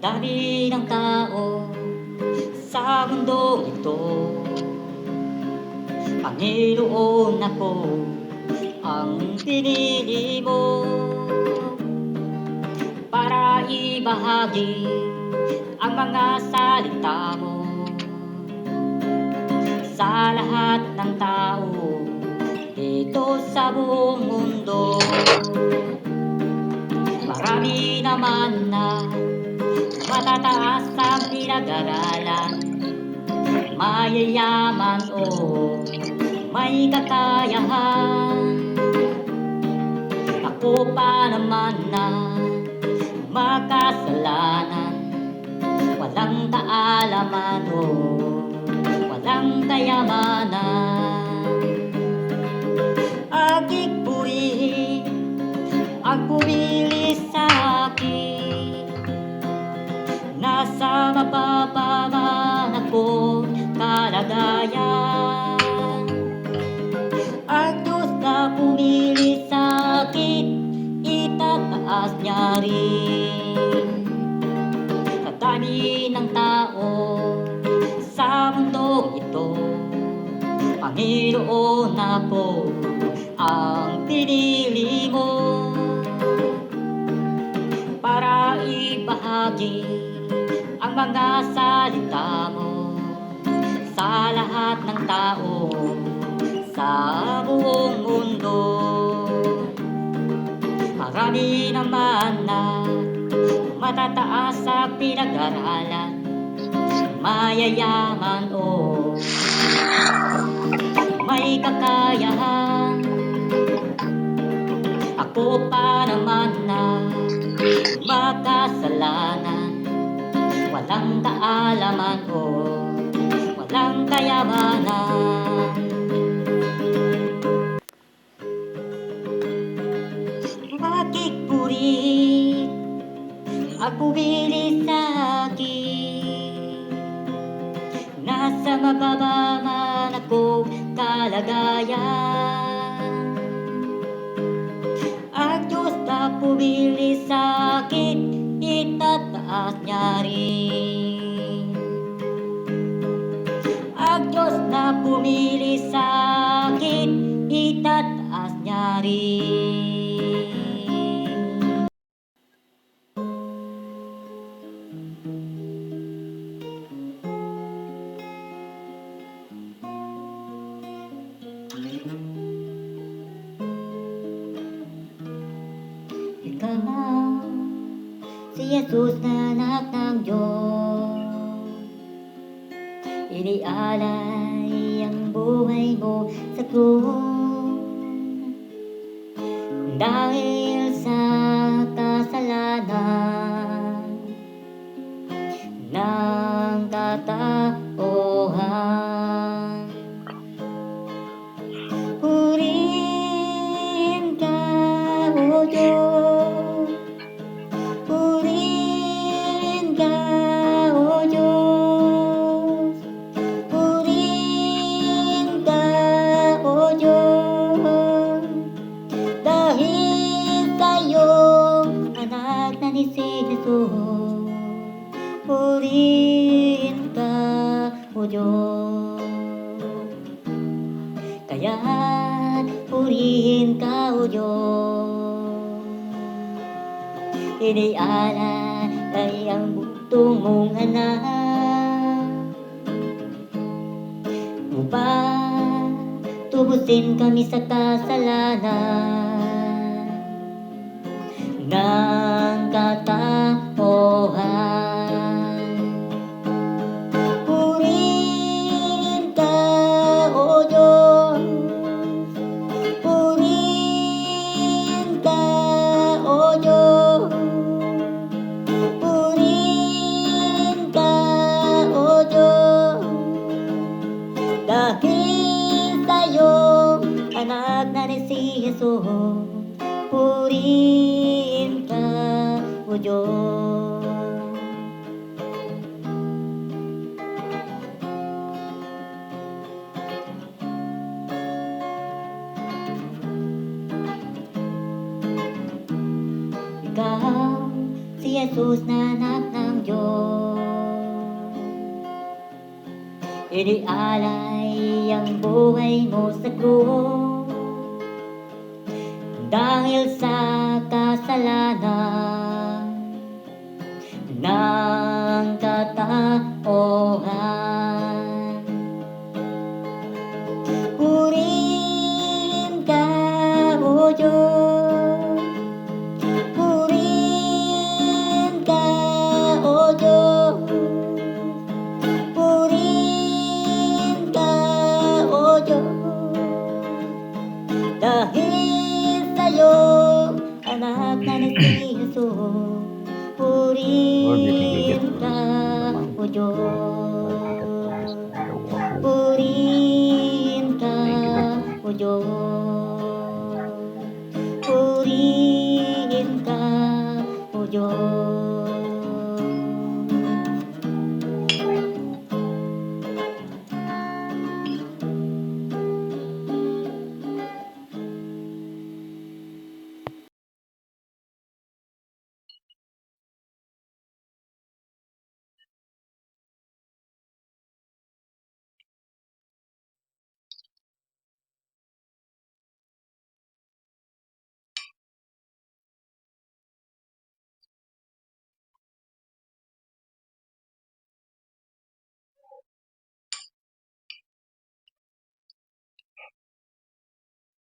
dami ng tao sa mundong ito, Panginoon ako ang pinili mo para ibahagi ang mga salita mo sa lahat ng tao dito sa buong mundo. Marami naman na matataas ang pinag-aralan, mayayaman o may kakayahan. Ako pa naman na makasalanan, walang kaalaman o walang kayamanan. Aking purihin ang pumili sa akin, nasa mababa man akong kalagayan. Ang Diyos na pumili sa akin, itataas niya rin. Sa dami ng tao sa mundong ito, Panginoon ako ang pinili mo para ibahagi ang mga salita mo sa lahat ng tao sa buong mundo. Marami naman na matataas sa pinag-aralan, mayayaman o may kakayahan. Ako pa naman na makasalanan, walang kaalaman o walang kayamanan. Bakit puri ang pumili sa akin, nasa mababa man akong kalagayan. Ang Diyos na pumili sa akin, itataas niya rin. Ang Diyos na pumili sa akin, itataas niya rin. Ikaw, si Jesus na anak ng Diyos, inialay ang buhay mo sa krus. Dahil sa kasalanan ng katauhan, purihin ka, O Diyos. Purihin ka, O Diyos. Purihin ka, O Diyos. Dahil sa'yo, anak na ni Jesus, purihin ka, O Diyos. Kaya't purihin ka, O Diyos. Inialay ang bugtong mong anak upang tubusin kami sa kasalanan ng katauhan. Purihin ka, O Diyos. Purihin ka, O Diyos. Purihin ka, O Diyos. Dahil sa'yo, anak na ni si Jesus, purihin ka, O Diyos. Ikaw, si Jesus na anak ng Diyos, inialay ang buhay mo sa krus dahil sa kasalanan ng katauhan. Purihin ka, O Diyos, purihin ka, O Diyos, purihin ka, O Diyos, dahil sa'yo anak na ni Jesus. Purihin ka, O Diyos, purihin ka, O Diyos.